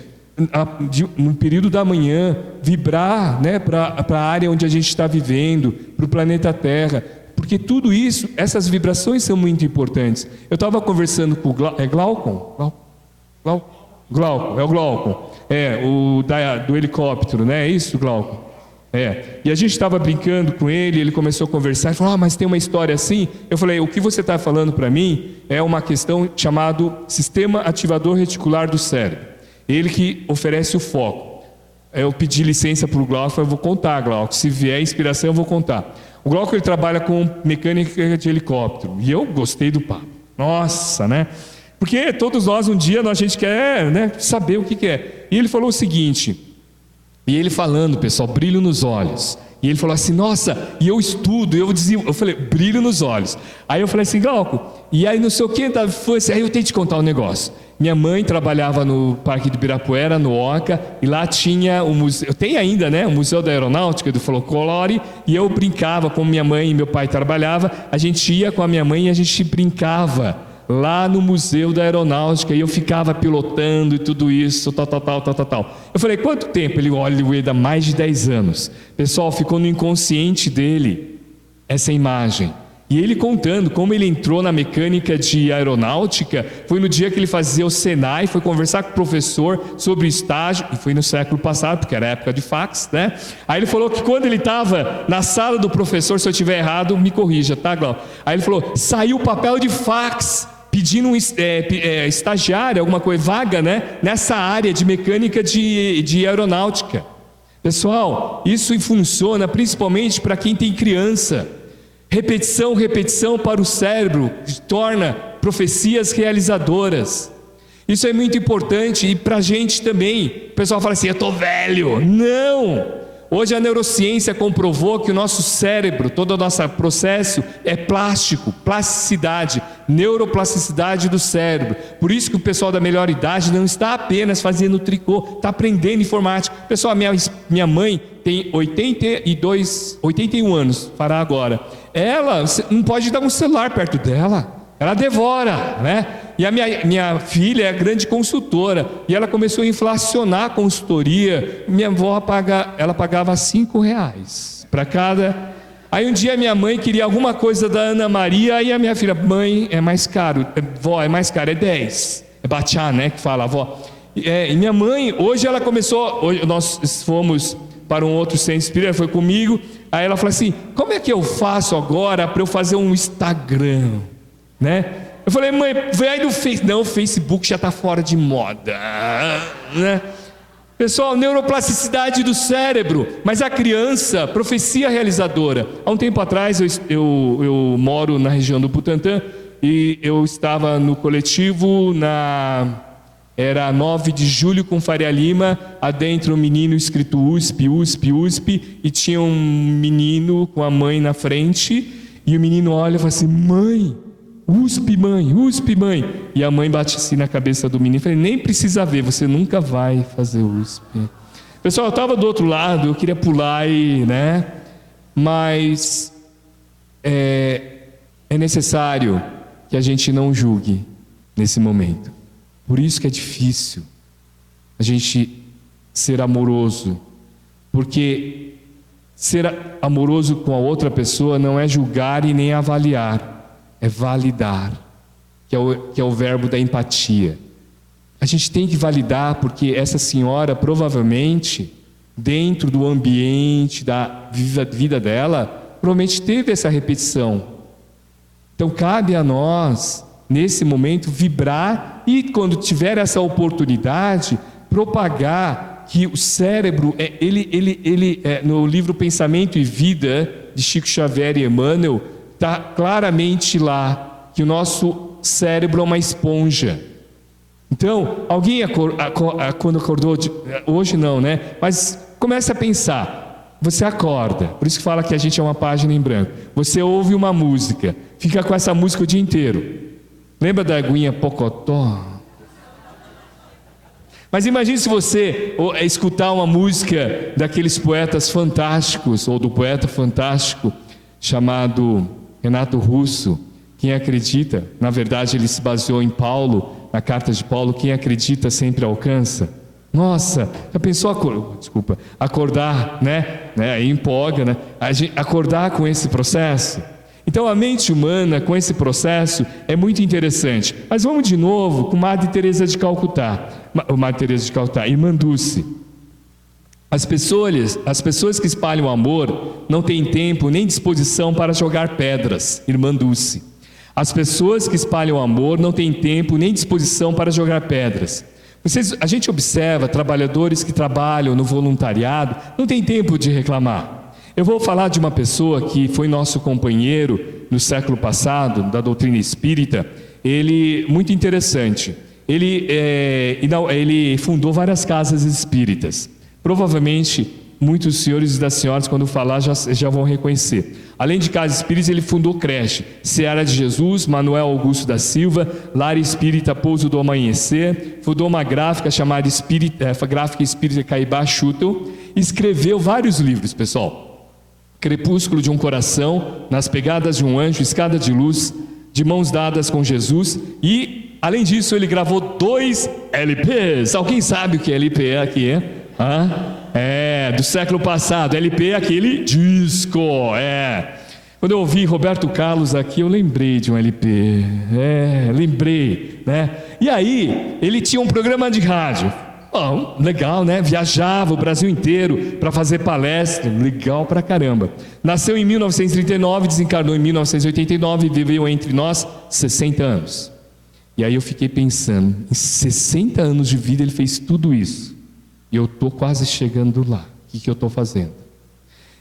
No período da manhã, vibrar para a área onde a gente está vivendo, para o planeta Terra. Porque tudo isso, essas vibrações são muito importantes. Eu estava conversando com o Glaucon? Glaucon, é o Glaucon. Do helicóptero, é isso, Glaucon? E a gente estava brincando com ele começou a conversar, e falou, mas tem uma história assim? Eu falei, o que você está falando para mim é uma questão chamada Sistema Ativador Reticular do Cérebro. Ele que oferece o foco. Eu pedi licença para o Glaucon, eu vou contar, Glaucon, se vier inspiração eu vou contar. O Glaucon ele trabalha com mecânica de helicóptero, e eu gostei do papo. Nossa, Porque todos nós um dia a gente quer saber o que é. E ele falou o seguinte, e ele falando, pessoal, brilho nos olhos. E ele falou assim, nossa, e eu estudo, eu falei, brilho nos olhos. Aí eu falei assim, Glauco, e aí não sei o que, aí eu tenho que te contar um negócio. Minha mãe trabalhava no Parque de Ibirapuera, no Oca, e lá tinha o museu, tem ainda, o Museu da Aeronáutica, do Folclore, e eu brincava, como minha mãe e meu pai trabalhavam, a gente ia com a minha mãe e a gente brincava lá no Museu da Aeronáutica, e eu ficava pilotando e tudo isso, tal. Eu falei, quanto tempo? Ele olha, mais de 10 anos. Pessoal, ficou no inconsciente dele essa imagem. E ele contando como ele entrou na mecânica de aeronáutica, foi no dia que ele fazia o Senai, foi conversar com o professor sobre o estágio, e foi no século passado, porque era época de fax, né? Aí ele falou que quando ele estava na sala do professor, se eu estiver errado, me corrija, tá, Glau? Aí ele falou, saiu o papel de fax, pedindo um estagiário, alguma coisa vaga, né? Nessa área de mecânica de aeronáutica. Pessoal, isso funciona principalmente para quem tem criança. Repetição, repetição para o cérebro torna profecias realizadoras. Isso é muito importante e para a gente também. O pessoal fala assim, eu estou velho. Não! Hoje a neurociência comprovou que o nosso cérebro, todo o nosso processo é plástico, plasticidade, neuroplasticidade do cérebro. Por isso que o pessoal da melhor idade não está apenas fazendo tricô, está aprendendo informática. Pessoal, minha mãe tem 81 anos, fará agora. Ela não pode dar um celular perto dela, ela devora, né? E a minha filha é grande consultora, e ela começou a inflacionar a consultoria. Minha avó ela pagava R$5 para cada. Aí um dia minha mãe queria alguma coisa da Ana Maria, e a minha filha, mãe, é mais caro, vó, é mais caro, é 10. É bachá, né, que fala, vó. E minha mãe, hoje ela começou, hoje nós fomos para um outro centro espírita, foi comigo. Aí ela falou assim, como é que eu faço agora para eu fazer um Instagram, né? Eu falei, mãe, vem aí do Facebook. Não, o Facebook já está fora de moda, né? Pessoal, neuroplasticidade do cérebro. Mas a criança, profecia realizadora. Há um tempo atrás, eu moro na região do Butantã, e eu estava no coletivo, era 9 de julho com Faria Lima, adentro um menino escrito USP, e tinha um menino com a mãe na frente, e o menino olha e fala assim, mãe, USP, mãe. E a mãe bate assim na cabeça do menino e fala, nem precisa ver, você nunca vai fazer USP. Pessoal, eu estava do outro lado, eu queria pular né? Mas é necessário que a gente não julgue nesse momento. Por isso que é difícil a gente ser amoroso, porque ser amoroso com a outra pessoa não é julgar e nem avaliar, é validar, que é o verbo da empatia. A gente tem que validar, porque essa senhora provavelmente, dentro do ambiente da vida dela, provavelmente teve essa repetição. Então cabe a nós, nesse momento, vibrar e, quando tiver essa oportunidade, propagar que o cérebro, no livro Pensamento e Vida, de Chico Xavier e Emmanuel, está claramente lá, que o nosso cérebro é uma esponja. Então, alguém quando acordou, hoje não, né? Mas comece a pensar, você acorda, por isso que fala que a gente é uma página em branco. Você ouve uma música, fica com essa música o dia inteiro. Lembra da aguinha Pocotó? Mas imagine se você escutar uma música daqueles poetas fantásticos, ou do poeta fantástico chamado Renato Russo. Quem acredita, na verdade ele se baseou em Paulo, na carta de Paulo, quem acredita sempre alcança. Nossa, já pensou acordar, né? Aí empolga, né? Acordar com esse processo. Então a mente humana com esse processo é muito interessante. Mas vamos de novo com Madre Teresa de Calcutá, Irmã Dulce. As pessoas que espalham amor não têm tempo nem disposição para jogar pedras, Irmã Dulce. As pessoas que espalham amor não têm tempo nem disposição para jogar pedras. A gente observa trabalhadores que trabalham no voluntariado, não tem tempo de reclamar. Eu vou falar de uma pessoa que foi nosso companheiro no século passado, da doutrina espírita. Ele, muito interessante, ele fundou várias casas espíritas. Provavelmente muitos senhores e das senhoras, quando falar, já vão reconhecer. Além de casa espírita, ele fundou creche Seara de Jesus, Manuel Augusto da Silva, Lar Espírita Pouso do Amanhecer, fundou uma gráfica chamada Gráfica Espírita Caibá Schutel, escreveu vários livros, pessoal. Crepúsculo de um Coração, Nas Pegadas de um Anjo, Escada de Luz, De Mãos Dadas com Jesus, e além disso ele gravou 2 LPs. Alguém sabe o que LP aqui é? Do século passado. LP é aquele disco, Quando eu ouvi Roberto Carlos aqui, eu lembrei de um LP. Lembrei, né? E aí, ele tinha um programa de rádio. Bom, legal, né? Viajava o Brasil inteiro para fazer palestra. Legal pra caramba. Nasceu em 1939, desencarnou em 1989 e viveu entre nós 60 anos. E aí eu fiquei pensando, em 60 anos de vida ele fez tudo isso. E eu estou quase chegando lá. O que eu estou fazendo?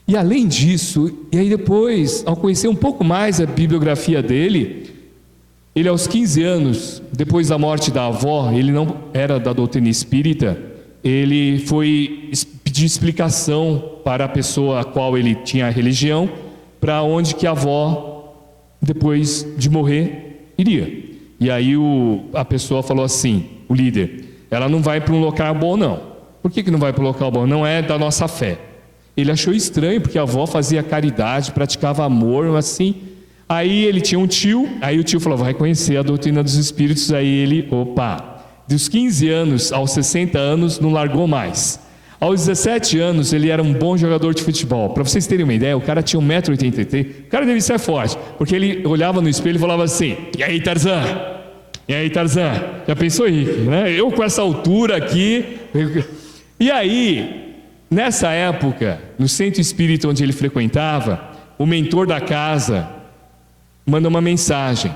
E além disso, e aí depois, ao conhecer um pouco mais a bibliografia dele, ele aos 15 anos, depois da morte da avó, ele não era da doutrina espírita, ele foi pedir explicação para a pessoa a qual ele tinha a religião, para onde que a avó, depois de morrer, iria. E aí a pessoa falou assim, o líder, ela não vai para um local bom não. Por que não vai para um local bom? Não é da nossa fé. Ele achou estranho, porque a avó fazia caridade, praticava amor, assim. Aí ele tinha um tio, aí o tio falou, vai conhecer a doutrina dos espíritos. Aí ele, dos 15 anos aos 60 anos, não largou mais. Aos 17 anos, ele era um bom jogador de futebol. Para vocês terem uma ideia, o cara tinha 1,83 m. O cara devia ser forte, porque ele olhava no espelho e falava assim, e aí, Tarzan? E aí, Tarzan? Já pensou, Henrique? Né? Eu com essa altura aqui... E aí... Nessa época, no centro espírita onde ele frequentava, o mentor da casa manda uma mensagem.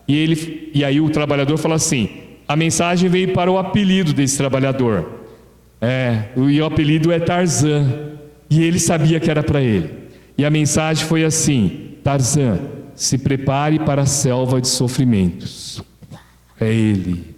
E aí o trabalhador fala assim, a mensagem veio para o apelido desse trabalhador. E o apelido é Tarzan. E ele sabia que era para ele. E a mensagem foi assim, Tarzan, se prepare para a selva de sofrimentos. É ele.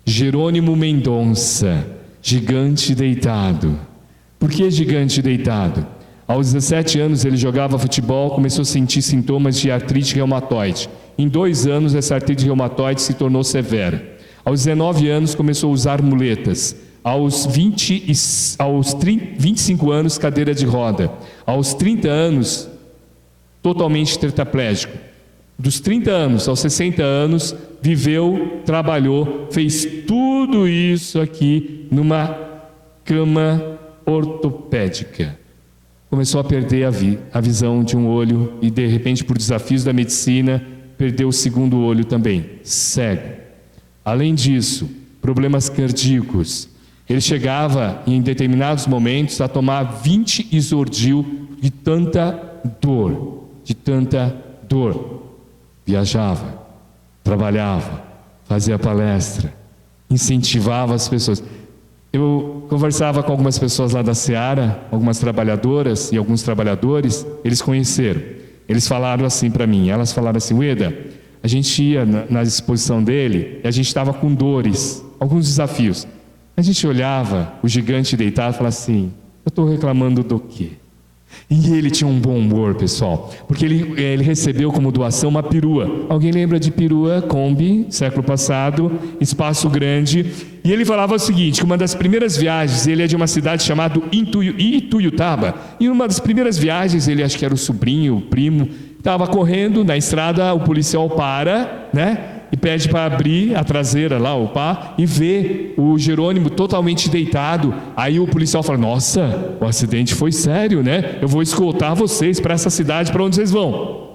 Jerônimo Mendonça, gigante deitado. Por que gigante deitado? Aos 17 anos ele jogava futebol, começou a sentir sintomas de artrite reumatoide. Em 2 anos essa artrite reumatoide se tornou severa. Aos 19 anos começou a usar muletas. Aos 25 anos cadeira de roda. Aos 30 anos totalmente tetraplégico. Dos 30 anos aos 60 anos viveu, trabalhou, fez tudo isso aqui numa cama ortopédica. Começou a perder a visão de um olho e de repente, por desafios da medicina, perdeu o segundo olho também, cego. Além disso, problemas cardíacos. Ele chegava em determinados momentos a tomar 20 isordil de tanta dor, Viajava, trabalhava, fazia palestra, incentivava as pessoas. Eu conversava com algumas pessoas lá da Seara, algumas trabalhadoras e alguns trabalhadores, eles conheceram. Eles falaram assim para mim, elas falaram assim, Ueda, a gente ia na exposição dele e a gente estava com dores, alguns desafios. A gente olhava o gigante deitado e falava assim, eu estou reclamando do quê? E ele tinha um bom humor, pessoal, porque ele recebeu como doação uma perua. Alguém lembra de perua, Kombi, século passado, espaço grande. E ele falava o seguinte, que uma das primeiras viagens, ele é de uma cidade chamada Ituiutaba. E uma das primeiras viagens, ele acho que era o sobrinho, o primo, estava correndo na estrada, o policial para, né? E pede para abrir a traseira lá, o pá, e vê o Jerônimo totalmente deitado. Aí o policial fala, nossa, o acidente foi sério, né? Eu vou escoltar vocês para essa cidade, para onde vocês vão?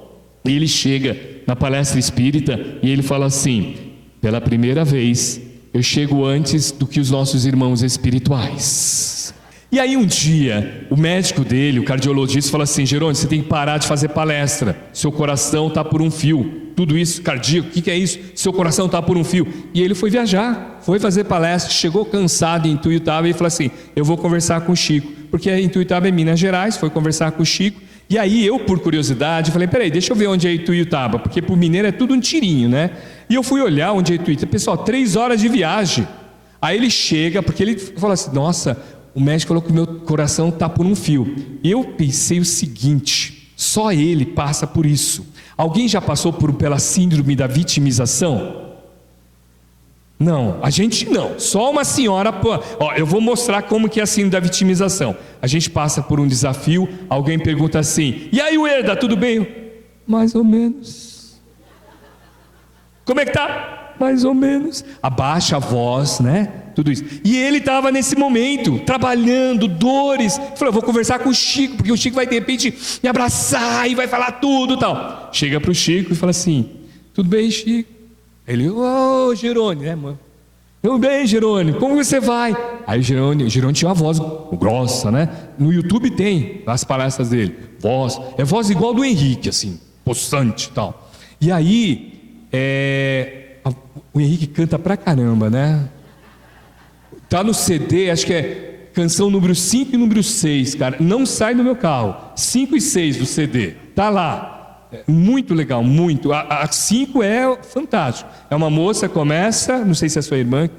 E ele chega na palestra espírita e ele fala assim, pela primeira vez, eu chego antes do que os nossos irmãos espirituais. E aí um dia, o médico dele, o cardiologista, fala assim, Jerônimo, você tem que parar de fazer palestra, seu coração está por um fio. Tudo isso, cardíaco, o que é isso? Seu coração está por um fio. E ele foi viajar, foi fazer palestra, chegou cansado em Ituiutaba e falou assim, eu vou conversar com o Chico, porque Ituiutaba é Minas Gerais, foi conversar com o Chico. E aí eu, por curiosidade, falei, peraí, deixa eu ver onde é Ituiutaba, porque para o mineiro é tudo um tirinho, né? E eu fui olhar onde é Ituiutaba, pessoal, 3 horas de viagem. Aí ele chega, porque ele falou assim, nossa, o médico falou que o meu coração está por um fio. E eu pensei o seguinte, só ele passa por isso. Alguém já passou pela síndrome da vitimização? Não, a gente não. Só uma senhora, eu vou mostrar como que é a síndrome da vitimização. A gente passa por um desafio, alguém pergunta assim, e aí Ueda, tudo bem? Mais ou menos. Como é que tá? Mais ou menos. Abaixa a voz, né? Tudo isso. E ele estava nesse momento, trabalhando, dores. Falou, eu vou conversar com o Chico, porque o Chico vai de repente me abraçar e vai falar tudo e tal. Chega para o Chico e fala assim, tudo bem, Chico? Ele, ô Jerônimo, né, mano? Tudo bem, Jerônimo, como você vai? Aí o Jerônimo tinha uma voz grossa, né? No YouTube tem as palestras dele. É voz igual do Henrique, assim, possante e tal. E aí, o Henrique canta pra caramba, né? Tá no CD, acho que é canção número 5 e número 6, cara. Não sai do meu carro. 5 e 6 do CD. Tá lá. Muito legal, muito. A 5 é fantástico. É uma moça, começa, não sei se é sua irmã,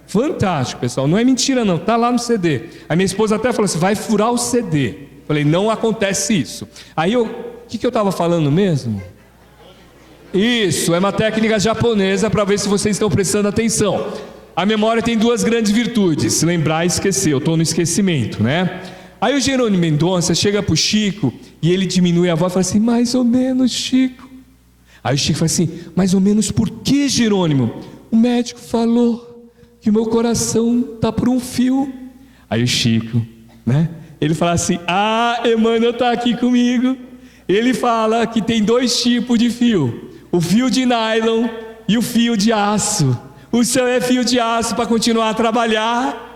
fantástico, pessoal. Não é mentira, não. Tá lá no CD. A minha esposa até falou assim: vai furar o CD. Falei, não acontece isso. Aí o que eu estava falando mesmo? Isso, é uma técnica japonesa para ver se vocês estão prestando atenção. A memória tem duas grandes virtudes: lembrar e esquecer. Eu estou no esquecimento, né? Aí o Jerônimo Mendonça chega para o Chico e ele diminui a voz e fala assim, mais ou menos, Chico. Aí o Chico fala assim, mais ou menos por que, Jerônimo? O médico falou que o meu coração está por um fio. Aí o Chico, né? Ele fala assim, Emmanuel está aqui comigo. Ele fala que tem 2 tipos de fio, o fio de nylon e o fio de aço. O seu é fio de aço para continuar a trabalhar.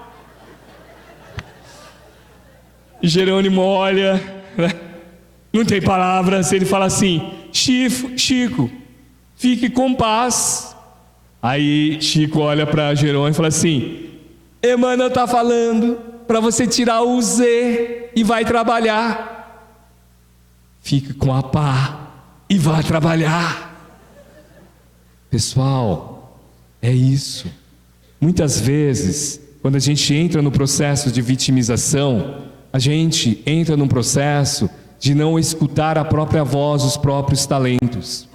Jerônimo olha, né? Não tem palavras, ele fala assim, Chico, fique com paz. Aí Chico olha para Jerônimo e fala assim, Emmanuel está falando para você tirar o Z e vai trabalhar. Fique com a pá e vá trabalhar. Pessoal, é isso. Muitas vezes, quando a gente entra no processo de vitimização, a gente entra num processo de não escutar a própria voz, os próprios talentos.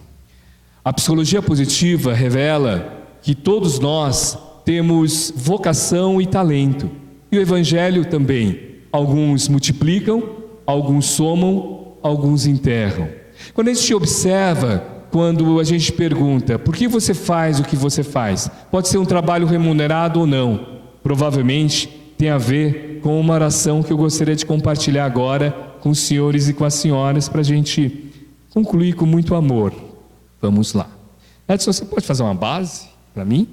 A psicologia positiva revela que todos nós temos vocação e talento. E o Evangelho também. Alguns multiplicam, alguns somam, alguns enterram. Quando a gente observa, quando a gente pergunta, por que você faz o que você faz? Pode ser um trabalho remunerado ou não. Provavelmente tem a ver com uma oração que eu gostaria de compartilhar agora com os senhores e com as senhoras para a gente concluir com muito amor. Vamos lá. Edson, você pode fazer uma base para mim?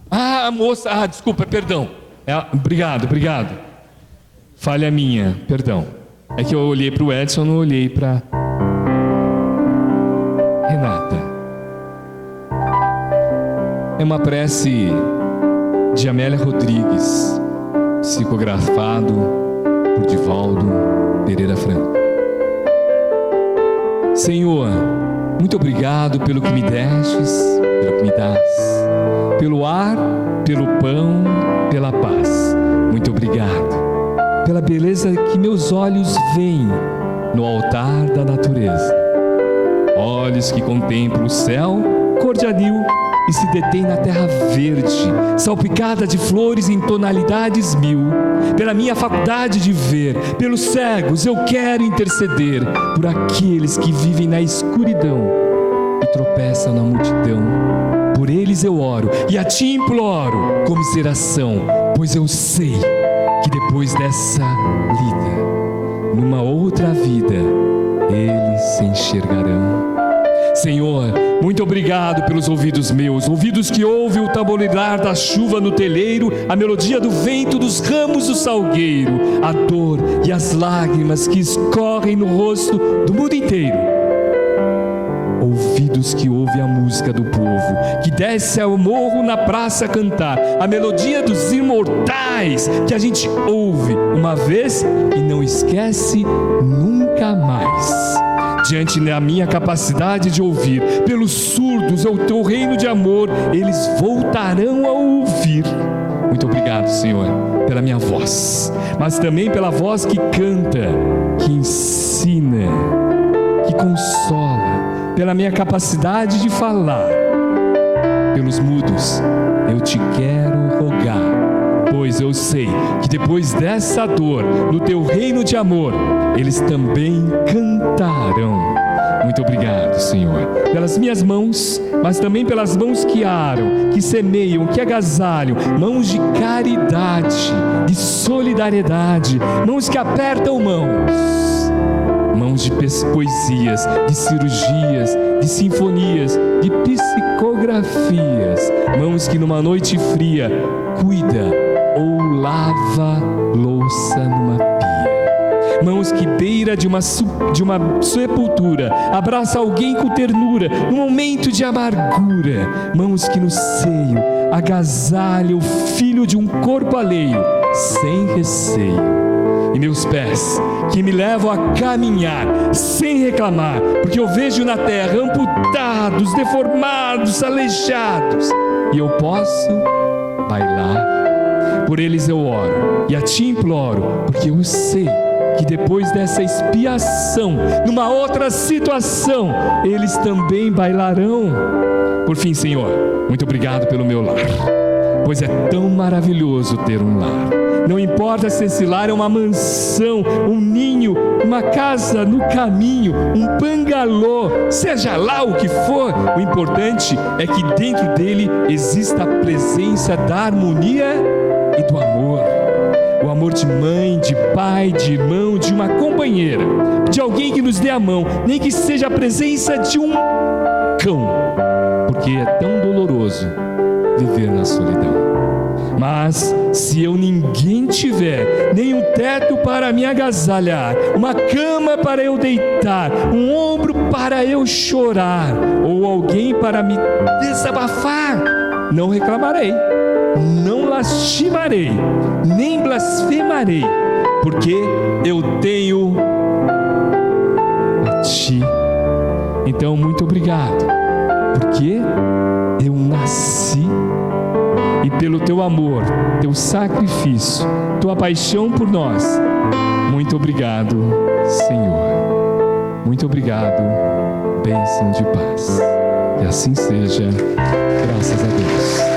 A moça, desculpa, perdão. Obrigado. Falha minha, perdão. É que eu olhei para o Edson, não olhei para Renata. É uma prece de Amélia Rodrigues, psicografado por Divaldo Pereira Franco. Senhor, muito obrigado pelo que me destes, pelo que me dás, pelo ar, pelo pão, pela paz. Muito obrigado pela beleza que meus olhos veem no altar da natureza. Olhos que contemplam o céu cor de anil e se detém na terra verde, salpicada de flores em tonalidades 1000. Pela minha faculdade de ver, pelos cegos eu quero interceder, por aqueles que vivem na escuridão e tropeçam na multidão. Por eles eu oro e a ti imploro comiseração, pois eu sei que depois dessa lida, numa outra vida, eles se enxergarão. Senhor, muito obrigado pelos ouvidos meus, ouvidos que ouvem o tamborilar da chuva no telheiro, a melodia do vento dos ramos do salgueiro, a dor e as lágrimas que escorrem no rosto do mundo inteiro. Ouvidos que ouvem a música do povo, que desce ao morro na praça cantar, a melodia dos imortais que a gente ouve uma vez e não esquece nunca mais. Diante da minha capacidade de ouvir, pelos surdos é o teu reino de amor, eles voltarão a ouvir. Muito obrigado, Senhor, pela minha voz, mas também pela voz que canta, que ensina, que consola, pela minha capacidade de falar. Pelos mudos, eu te quero rogar, pois eu sei que depois dessa dor, no teu reino de amor, eles também cantarão. Muito obrigado, Senhor, pelas minhas mãos, mas também pelas mãos que aram, que semeiam, que agasalham, mãos de caridade, de solidariedade, mãos que apertam mãos de poesias, de cirurgias, de sinfonias, de psicografias, mãos que numa noite fria cuida ou lava louça numa pia, mãos que beira de uma sepultura abraça alguém com ternura num momento de amargura, mãos que no seio agasalha o filho de um corpo alheio sem receio, e meus pés que me levam a caminhar sem reclamar, porque eu vejo na terra amputados, deformados, aleijados, e eu posso bailar. Por eles eu oro e a ti imploro, porque eu sei que depois dessa expiação, numa outra situação, eles também bailarão. Por fim, Senhor, muito obrigado pelo meu lar, pois é tão maravilhoso ter um lar. Não importa se esse lar é uma mansão, um ninho, uma casa no caminho, um bangalô, seja lá o que for, o importante é que dentro dele exista a presença da harmonia e do amor. O amor de mãe, de pai, de irmão, de uma companheira, de alguém que nos dê a mão, nem que seja a presença de um cão, porque é tão doloroso viver na solidão. Mas se eu ninguém tiver, nem um teto para me agasalhar, uma cama para eu deitar, um ombro para eu chorar, ou alguém para me desabafar, não reclamarei, não lastimarei, nem blasfemarei, porque eu tenho a ti. Então, muito obrigado, porque eu nasci, e pelo teu amor, teu sacrifício, tua paixão por nós. Muito obrigado, Senhor. Muito obrigado, bênção de paz. Que assim seja, graças a Deus.